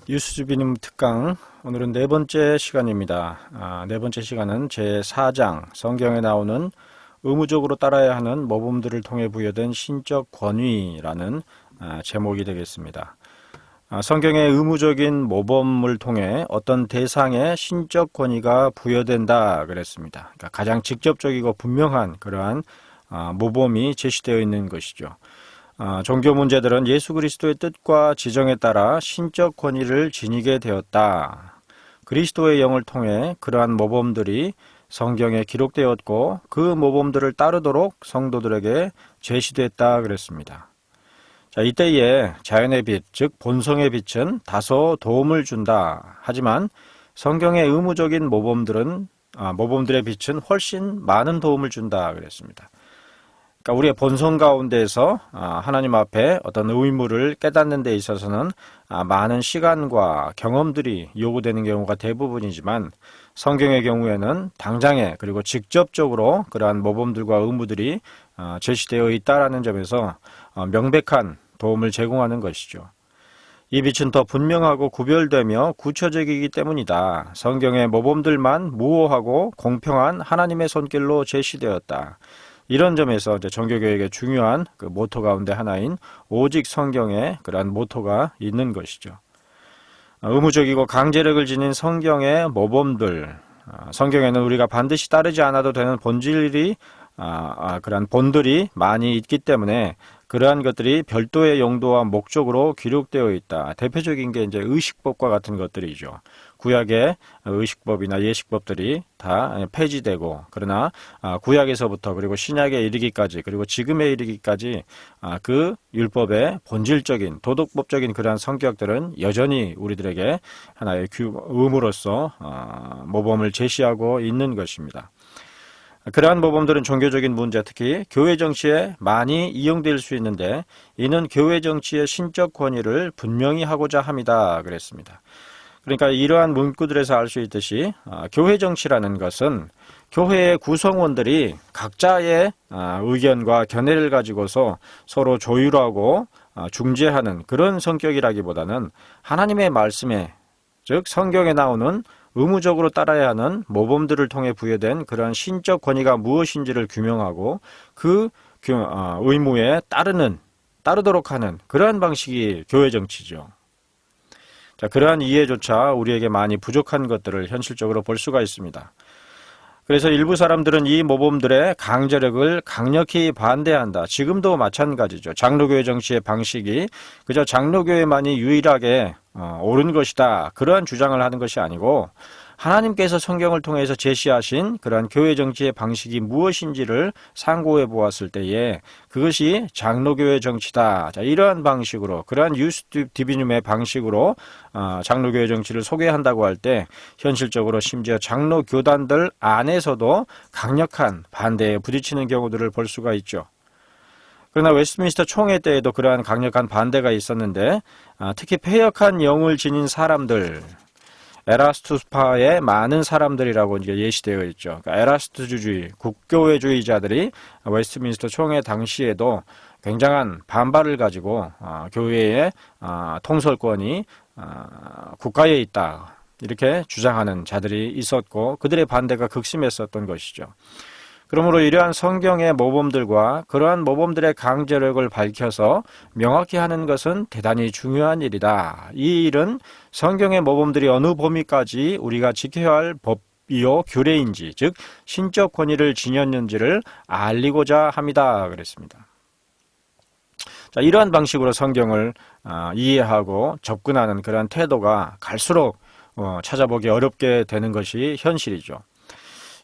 유수주비님 특강, 오늘은 네 번째 시간입니다. 네 번째 시간은 제4장 성경에 나오는 의무적으로 따라야 하는 모범들을 통해 부여된 신적 권위라는 제목이 되겠습니다. 성경의 의무적인 모범을 통해 어떤 대상의 신적 권위가 부여된다 그랬습니다. 그러니까 가장 직접적이고 분명한 그러한 모범이 제시되어 있는 것이죠. 종교 문제들은 예수 그리스도의 뜻과 지정에 따라 신적 권위를 지니게 되었다. 그리스도의 영을 통해 그러한 모범들이 성경에 기록되었고 그 모범들을 따르도록 성도들에게 제시됐다 그랬습니다. 자, 이때에 자연의 빛, 즉 본성의 빛은 다소 도움을 준다. 하지만 성경의 의무적인 모범들의 빛은 훨씬 많은 도움을 준다 그랬습니다. 그러니까 우리의 본성 가운데에서 하나님 앞에 어떤 의무를 깨닫는 데 있어서는 많은 시간과 경험들이 요구되는 경우가 대부분이지만 성경의 경우에는 당장에 그리고 직접적으로 그러한 모범들과 의무들이 제시되어 있다는 점에서 명백한 도움을 제공하는 것이죠. 이 빛은 더 분명하고 구별되며 구체적이기 때문이다. 성경의 모범들만 무오하고 공평한 하나님의 손길로 제시되었다. 이런 점에서 이제 종교교육의 중요한 그 모토 가운데 하나인 오직 성경에 그러한 모토가 있는 것이죠. 의무적이고 강제력을 지닌 성경의 모범들, 성경에는 우리가 반드시 따르지 않아도 되는 그러한 본들이 많이 있기 때문에 그러한 것들이 별도의 용도와 목적으로 기록되어 있다. 대표적인 게 이제 의식법과 같은 것들이죠. 구약의 의식법이나 예식법들이 다 폐지되고, 그러나 구약에서부터 그리고 신약에 이르기까지 그리고 지금에 이르기까지 그 율법의 본질적인 도덕법적인 그러한 성격들은 여전히 우리들에게 하나의 의무로서 모범을 제시하고 있는 것입니다. 그러한 모범들은 종교적인 문제, 특히 교회 정치에 많이 이용될 수 있는데 이는 교회 정치의 신적 권위를 분명히 하고자 합니다. 그랬습니다. 그러니까 이러한 문구들에서 알 수 있듯이 교회 정치라는 것은 교회의 구성원들이 각자의 의견과 견해를 가지고서 서로 조율하고 중재하는 그런 성격이라기보다는 하나님의 말씀에, 즉 성경에 나오는 의무적으로 따라야 하는 모범들을 통해 부여된 그런 신적 권위가 무엇인지를 규명하고 그 의무에 따르도록 하는 그러한 방식이 교회 정치죠. 자, 그러한 이해조차 우리에게 많이 부족한 것들을 현실적으로 볼 수가 있습니다. 그래서 일부 사람들은 이 모범들의 강제력을 강력히 반대한다. 지금도 마찬가지죠. 장로교회 정치의 방식이 그저 장로교회만이 유일하게 옳은 것이다. 그러한 주장을 하는 것이 아니고 하나님께서 성경을 통해서 제시하신 그러한 교회 정치의 방식이 무엇인지를 상고해 보았을 때에 그것이 장로교회 정치다. 자, 이러한 방식으로, 그러한 유스디비늄의 방식으로 장로교회 정치를 소개한다고 할 때 현실적으로 심지어 장로교단들 안에서도 강력한 반대에 부딪히는 경우들을 볼 수가 있죠. 그러나 웨스트민스터 총회 때에도 그러한 강력한 반대가 있었는데 특히 패역한 영을 지닌 사람들, 에라스투스파의 많은 사람들이라고 이제 예시되어 있죠. 그러니까 에라스투주의, 국교회주의자들이 웨스트민스터 총회 당시에도 굉장한 반발을 가지고 교회의 통솔권이 국가에 있다. 이렇게 주장하는 자들이 있었고 그들의 반대가 극심했었던 것이죠. 그러므로 이러한 성경의 모범들과 그러한 모범들의 강제력을 밝혀서 명확히 하는 것은 대단히 중요한 일이다. 이 일은 성경의 모범들이 어느 범위까지 우리가 지켜야 할 법이요 규례인지, 즉 신적 권위를 지녔는지를 알리고자 합니다. 그랬습니다. 자, 이러한 방식으로 성경을 이해하고 접근하는 그러한 태도가 갈수록 찾아보기 어렵게 되는 것이 현실이죠.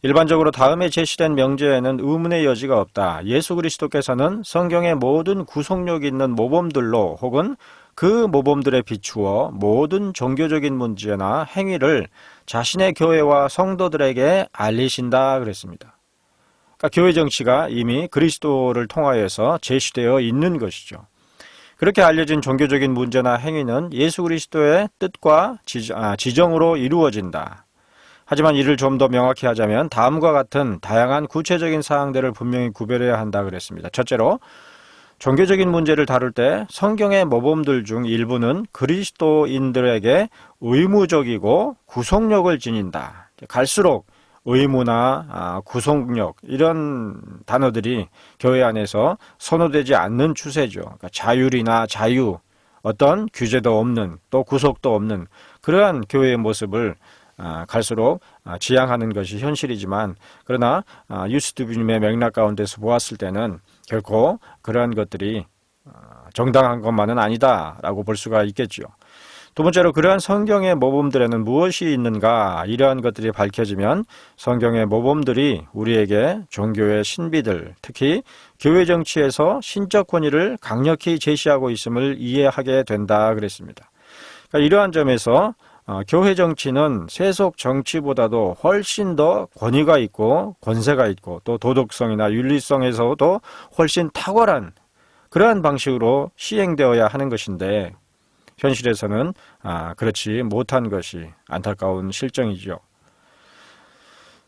일반적으로 다음에 제시된 명제에는 의문의 여지가 없다. 예수 그리스도께서는 성경의 모든 구속력 있는 모범들로 혹은 그 모범들에 비추어 모든 종교적인 문제나 행위를 자신의 교회와 성도들에게 알리신다 그랬습니다. 그러니까 교회 정치가 이미 그리스도를 통하여서 제시되어 있는 것이죠. 그렇게 알려진 종교적인 문제나 행위는 예수 그리스도의 뜻과 지정으로 이루어진다. 하지만 이를 좀 더 명확히 하자면 다음과 같은 다양한 구체적인 사항들을 분명히 구별해야 한다 그랬습니다. 첫째로 종교적인 문제를 다룰 때 성경의 모범들 중 일부는 그리스도인들에게 의무적이고 구속력을 지닌다. 갈수록 의무나 구속력 이런 단어들이 교회 안에서 선호되지 않는 추세죠. 그러니까 자율이나 자유, 어떤 규제도 없는 또 구속도 없는 그러한 교회의 모습을 갈수록 지향하는 것이 현실이지만, 그러나 유스투비님의 맥락 가운데서 보았을 때는 결코 그러한 것들이 정당한 것만은 아니다라고 볼 수가 있겠죠. 두 번째로 그러한 성경의 모범들에는 무엇이 있는가, 이러한 것들이 밝혀지면 성경의 모범들이 우리에게 종교의 신비들, 특히 교회 정치에서 신적 권위를 강력히 제시하고 있음을 이해하게 된다 그랬습니다. 그러니까 이러한 점에서 교회 정치는 세속 정치보다도 훨씬 더 권위가 있고 권세가 있고 또 도덕성이나 윤리성에서도 훨씬 탁월한 그러한 방식으로 시행되어야 하는 것인데, 현실에서는 그렇지 못한 것이 안타까운 실정이죠.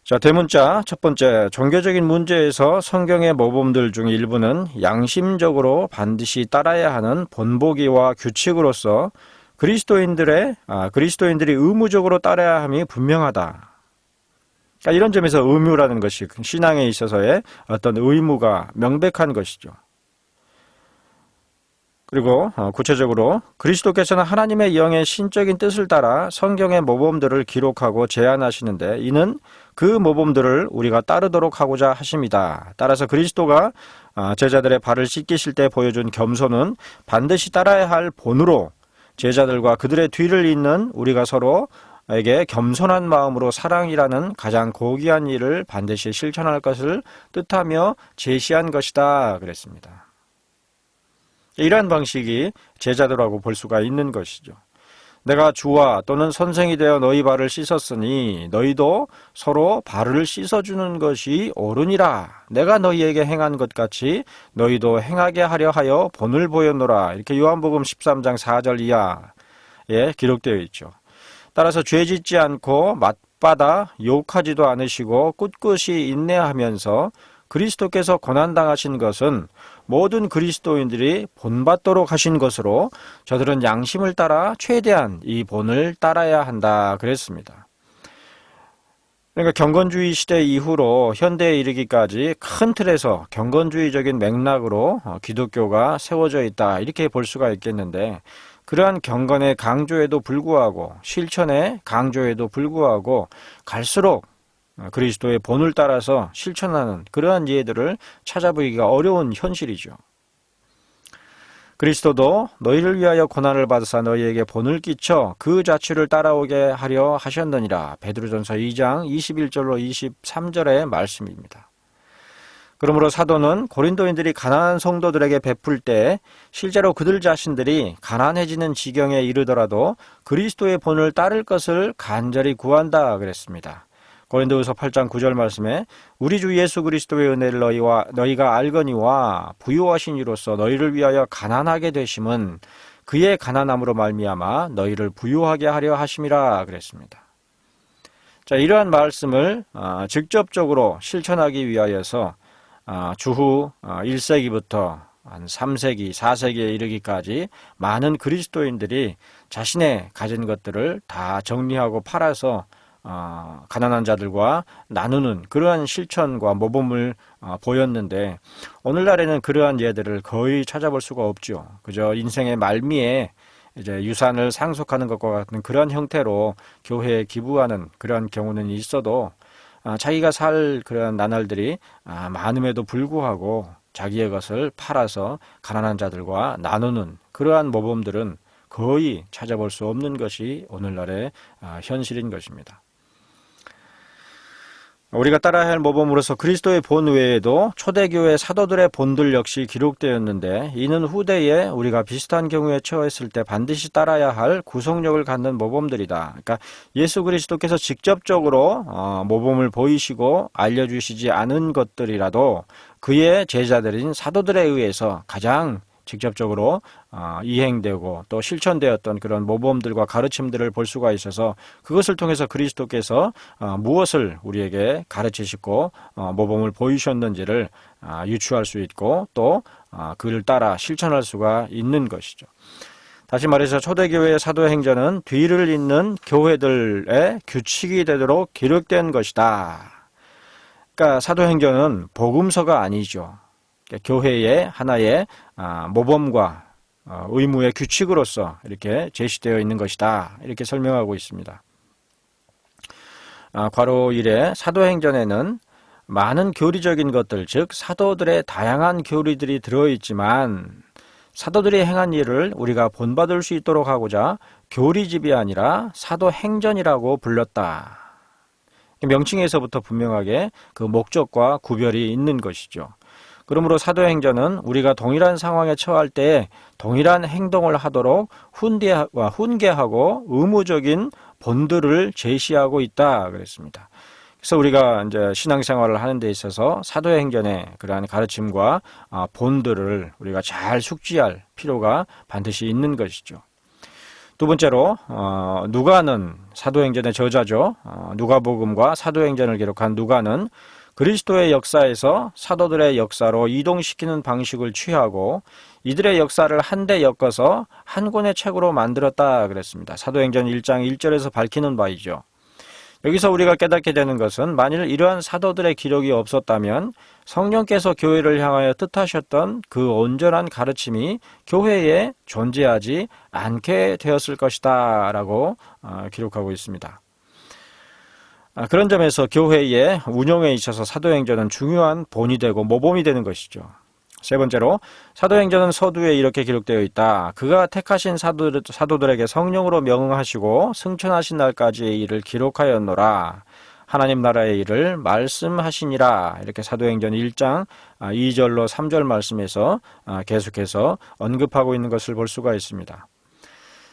자, 대문자 첫 번째, 종교적인 문제에서 성경의 모범들 중 일부는 양심적으로 반드시 따라야 하는 본보기와 규칙으로서 그리스도인들이 의무적으로 따라야 함이 분명하다. 그러니까 이런 점에서 의무라는 것이 신앙에 있어서의 어떤 의무가 명백한 것이죠. 그리고 구체적으로 그리스도께서는 하나님의 영의 신적인 뜻을 따라 성경의 모범들을 기록하고 제안하시는데, 이는 그 모범들을 우리가 따르도록 하고자 하십니다. 따라서 그리스도가 제자들의 발을 씻기실 때 보여준 겸손은 반드시 따라야 할 본으로 제자들과 그들의 뒤를 잇는 우리가 서로에게 겸손한 마음으로 사랑이라는 가장 고귀한 일을 반드시 실천할 것을 뜻하며 제시한 것이다 그랬습니다. 이러한 방식이 제자도라고 볼 수가 있는 것이죠. 내가 주와 또는 선생이 되어 너희 발을 씻었으니 너희도 서로 발을 씻어주는 것이 옳으니라. 내가 너희에게 행한 것 같이 너희도 행하게 하려 하여 본을 보였노라. 이렇게 요한복음 13장 4절 이하에 기록되어 있죠. 따라서 죄짓지 않고 맞받아 욕하지도 않으시고 꿋꿋이 인내하면서 그리스도께서 고난당하신 것은 모든 그리스도인들이 본받도록 하신 것으로 저들은 양심을 따라 최대한 이 본을 따라야 한다 그랬습니다. 그러니까 경건주의 시대 이후로 현대에 이르기까지 큰 틀에서 경건주의적인 맥락으로 기독교가 세워져 있다 이렇게 볼 수가 있겠는데, 그러한 경건의 강조에도 불구하고 실천의 강조에도 불구하고 갈수록 그리스도의 본을 따라서 실천하는 그러한 예들을 찾아보기가 어려운 현실이죠. 그리스도도 너희를 위하여 고난을 받으사 너희에게 본을 끼쳐 그 자취를 따라오게 하려 하셨느니라. 베드로전서 2장 21절로 23절의 말씀입니다. 그러므로 사도는 고린도인들이 가난한 성도들에게 베풀 때 실제로 그들 자신들이 가난해지는 지경에 이르더라도 그리스도의 본을 따를 것을 간절히 구한다 그랬습니다. 고린도후서 8장 9절 말씀에 우리 주 예수 그리스도의 은혜를 너희가 알거니와 부유하신 이로써 너희를 위하여 가난하게 되심은 그의 가난함으로 말미암아 너희를 부유하게 하려 하심이라 그랬습니다. 자, 이러한 말씀을 직접적으로 실천하기 위하여서 주후 1세기부터 한 3세기, 4세기에 이르기까지 많은 그리스도인들이 자신의 가진 것들을 다 정리하고 팔아서 가난한 자들과 나누는 그러한 실천과 모범을 보였는데, 오늘날에는 그러한 예들을 거의 찾아볼 수가 없죠. 그저 인생의 말미에 이제 유산을 상속하는 것과 같은 그러한 형태로 교회에 기부하는 그러한 경우는 있어도 자기가 살 그러한 나날들이 많음에도 불구하고 자기의 것을 팔아서 가난한 자들과 나누는 그러한 모범들은 거의 찾아볼 수 없는 것이 오늘날의 현실인 것입니다. 우리가 따라야 할 모범으로서 그리스도의 본 외에도 초대교회 사도들의 본들 역시 기록되었는데, 이는 후대에 우리가 비슷한 경우에 처했을 때 반드시 따라야 할 구속력을 갖는 모범들이다. 그러니까 예수 그리스도께서 직접적으로 모범을 보이시고 알려주시지 않은 것들이라도 그의 제자들인 사도들에 의해서 가장 직접적으로 이행되고 또 실천되었던 그런 모범들과 가르침들을 볼 수가 있어서 그것을 통해서 그리스도께서 무엇을 우리에게 가르치시고 모범을 보이셨는지를 유추할 수 있고 또 그를 따라 실천할 수가 있는 것이죠. 다시 말해서 초대교회의 사도행전은 뒤를 잇는 교회들의 규칙이 되도록 기록된 것이다. 그러니까 사도행전은 복음서가 아니죠. 그러니까 교회의 하나의 모범과 의무의 규칙으로서 이렇게 제시되어 있는 것이다. 이렇게 설명하고 있습니다. 괄호 1에 사도행전에는 많은 교리적인 것들, 즉 사도들의 다양한 교리들이 들어있지만 사도들이 행한 일을 우리가 본받을 수 있도록 하고자 교리집이 아니라 사도행전이라고 불렀다. 명칭에서부터 분명하게 그 목적과 구별이 있는 것이죠. 그러므로 사도행전은 우리가 동일한 상황에 처할 때 동일한 행동을 하도록 훈계하고 의무적인 본들을 제시하고 있다 그랬습니다. 그래서 우리가 이제 신앙생활을 하는 데 있어서 사도행전의 그러한 가르침과 본들을 우리가 잘 숙지할 필요가 반드시 있는 것이죠. 두 번째로 누가는 사도행전의 저자죠. 누가복음과 사도행전을 기록한 누가는 그리스도의 역사에서 사도들의 역사로 이동시키는 방식을 취하고 이들의 역사를 한데 엮어서 한 권의 책으로 만들었다 그랬습니다. 사도행전 1장 1절에서 밝히는 바이죠. 여기서 우리가 깨닫게 되는 것은 만일 이러한 사도들의 기록이 없었다면 성령께서 교회를 향하여 뜻하셨던 그 온전한 가르침이 교회에 존재하지 않게 되었을 것이다 라고 기록하고 있습니다. 그런 점에서 교회의 운영에 있어서 사도행전은 중요한 본이 되고 모범이 되는 것이죠. 세 번째로 사도행전은 서두에 이렇게 기록되어 있다. 그가 택하신 사도들에게 성령으로 명하시고 승천하신 날까지의 일을 기록하였노라. 하나님 나라의 일을 말씀하시니라. 이렇게 사도행전 1장 2절로 3절 말씀에서 계속해서 언급하고 있는 것을 볼 수가 있습니다.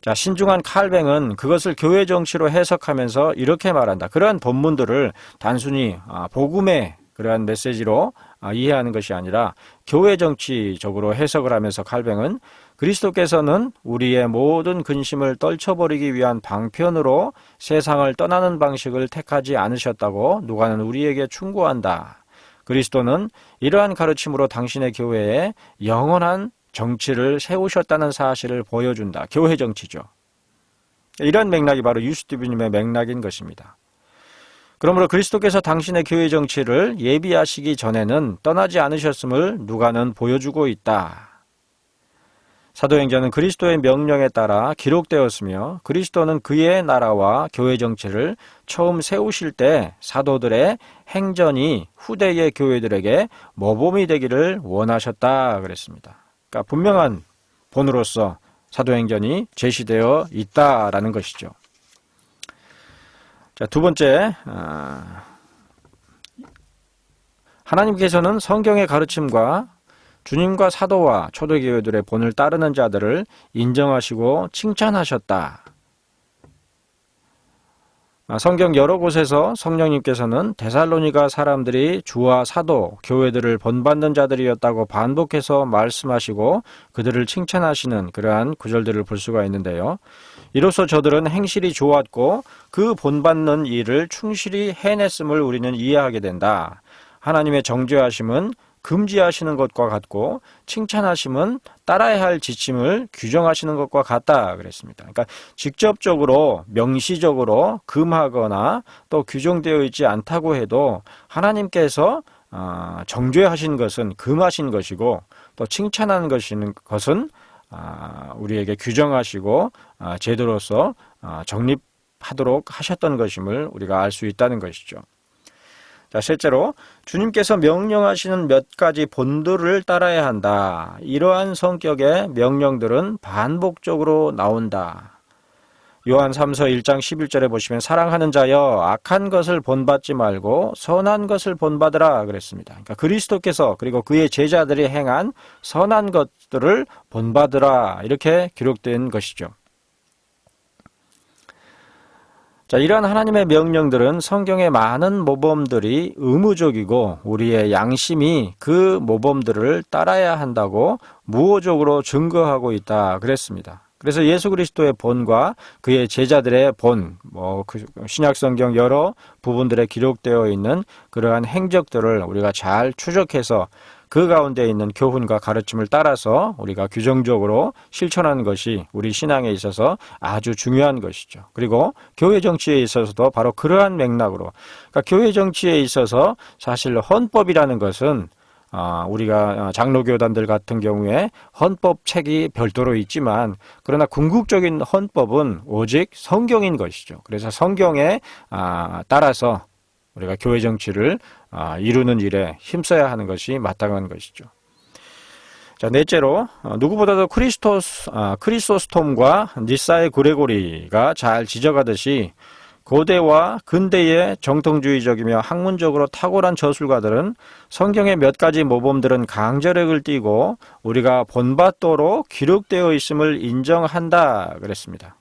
자, 신중한 칼뱅은 그것을 교회 정치로 해석하면서 이렇게 말한다. 그러한 본문들을 단순히 복음의 그러한 메시지로 이해하는 것이 아니라 교회 정치적으로 해석을 하면서 칼뱅은 그리스도께서는 우리의 모든 근심을 떨쳐버리기 위한 방편으로 세상을 떠나는 방식을 택하지 않으셨다고 누가는 우리에게 충고한다. 그리스도는 이러한 가르침으로 당신의 교회에 영원한 정치를 세우셨다는 사실을 보여준다. 교회 정치죠. 이런 맥락이 바로 유스티비님의 맥락인 것입니다. 그러므로 그리스도께서 당신의 교회 정치를 예비하시기 전에는 떠나지 않으셨음을 누가는 보여주고 있다. 사도행전은 그리스도의 명령에 따라 기록되었으며 그리스도는 그의 나라와 교회 정치를 처음 세우실 때 사도들의 행전이 후대의 교회들에게 모범이 되기를 원하셨다 그랬습니다. 그러니까 분명한 본으로서 사도행전이 제시되어 있다라는 것이죠. 자, 두 번째, 하나님께서는 성경의 가르침과 주님과 사도와 초대교회들의 본을 따르는 자들을 인정하시고 칭찬하셨다. 성경 여러 곳에서 성령님께서는 데살로니가 사람들이 주와 사도, 교회들을 본받는 자들이었다고 반복해서 말씀하시고 그들을 칭찬하시는 그러한 구절들을 볼 수가 있는데요. 이로써 저들은 행실이 좋았고 그 본받는 일을 충실히 해냈음을 우리는 이해하게 된다. 하나님의 정죄하심은 금지하시는 것과 같고 칭찬하심은 따라야 할 지침을 규정하시는 것과 같다 그랬습니다. 그러니까 직접적으로 명시적으로 금하거나 또 규정되어 있지 않다고 해도 하나님께서 정죄하신 것은 금하신 것이고 또 칭찬하는 것은 우리에게 규정하시고 제도로서 정립하도록 하셨던 것임을 우리가 알 수 있다는 것이죠. 자, 셋째로 주님께서 명령하시는 몇 가지 본들을 따라야 한다. 이러한 성격의 명령들은 반복적으로 나온다. 요한 3서 1장 11절에 보시면 사랑하는 자여 악한 것을 본받지 말고 선한 것을 본받으라 그랬습니다. 그러니까 그리스도께서 그리고 그의 제자들이 행한 선한 것들을 본받으라 이렇게 기록된 것이죠. 자, 이러한 하나님의 명령들은 성경의 많은 모범들이 의무적이고 우리의 양심이 그 모범들을 따라야 한다고 무호적으로 증거하고 있다 그랬습니다. 그래서 예수 그리스도의 본과 그의 제자들의 본, 신약 성경 여러 부분들에 기록되어 있는 그러한 행적들을 우리가 잘 추적해서 그 가운데 있는 교훈과 가르침을 따라서 우리가 규정적으로 실천하는 것이 우리 신앙에 있어서 아주 중요한 것이죠. 그리고 교회 정치에 있어서도 바로 그러한 맥락으로, 그러니까 교회 정치에 있어서 사실 헌법이라는 것은 우리가 장로교단들 같은 경우에 헌법책이 별도로 있지만, 그러나 궁극적인 헌법은 오직 성경인 것이죠. 그래서 성경에 따라서 우리가 교회 정치를 이루는 일에 힘써야 하는 것이 마땅한 것이죠. 자, 넷째로 누구보다도 크리소스톰과 니사의 그레고리가 잘 지적하듯이 고대와 근대의 정통주의적이며 학문적으로 탁월한 저술가들은 성경의 몇 가지 모범들은 강제력을 띠고 우리가 본받도록 기록되어 있음을 인정한다 그랬습니다.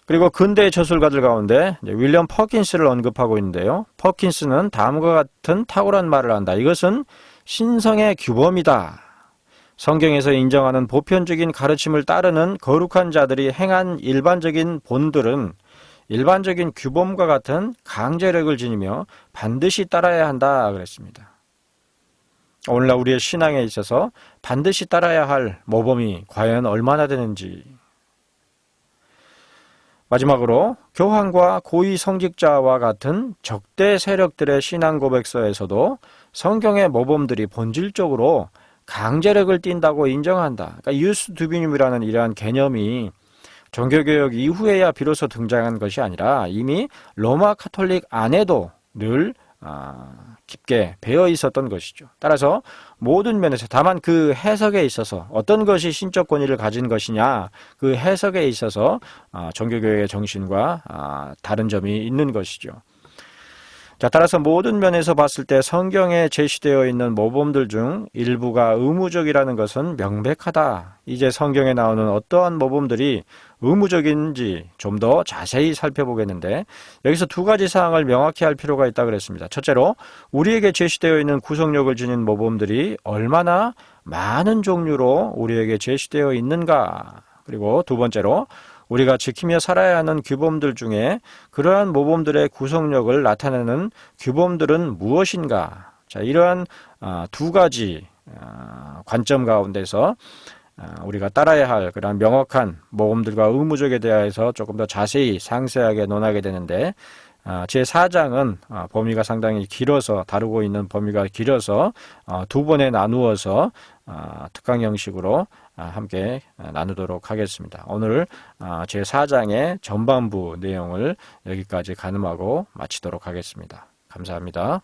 그리고 근대 저술가들 가운데 윌리엄 퍼킨스를 언급하고 있는데요. 퍼킨스는 다음과 같은 탁월한 말을 한다. 이것은 신성의 규범이다. 성경에서 인정하는 보편적인 가르침을 따르는 거룩한 자들이 행한 일반적인 본들은 일반적인 규범과 같은 강제력을 지니며 반드시 따라야 한다 그랬습니다. 오늘날 우리의 신앙에 있어서 반드시 따라야 할 모범이 과연 얼마나 되는지. 마지막으로 교황과 고위 성직자와 같은 적대 세력들의 신앙 고백서에서도 성경의 모범들이 본질적으로 강제력을 띈다고 인정한다. 그러니까 이우스 두비늄이라는 이러한 개념이 종교개혁 이후에야 비로소 등장한 것이 아니라 이미 로마 카톨릭 안에도 늘 깊게 배어 있었던 것이죠. 따라서 모든 면에서, 다만 그 해석에 있어서 어떤 것이 신적 권위를 가진 것이냐, 그 해석에 있어서 종교개혁의 정신과 다른 점이 있는 것이죠. 자, 따라서 모든 면에서 봤을 때 성경에 제시되어 있는 모범들 중 일부가 의무적이라는 것은 명백하다. 이제 성경에 나오는 어떠한 모범들이 의무적인지 좀 더 자세히 살펴보겠는데, 여기서 두 가지 사항을 명확히 할 필요가 있다고 그랬습니다. 첫째로 우리에게 제시되어 있는 구속력을 지닌 모범들이 얼마나 많은 종류로 우리에게 제시되어 있는가. 그리고 두 번째로 우리가 지키며 살아야 하는 규범들 중에 그러한 모범들의 구속력을 나타내는 규범들은 무엇인가. 자, 이러한 두 가지 관점 가운데서 우리가 따라야 할 그러한 명확한 모범들과 의무적에 대해서 조금 더 자세히 상세하게 논하게 되는데, 제4장은 범위가 상당히 길어서, 다루고 있는 범위가 길어서 두 번에 나누어서 특강 형식으로 함께 나누도록 하겠습니다. 오늘 제4장의 전반부 내용을 여기까지 가늠하고 마치도록 하겠습니다. 감사합니다.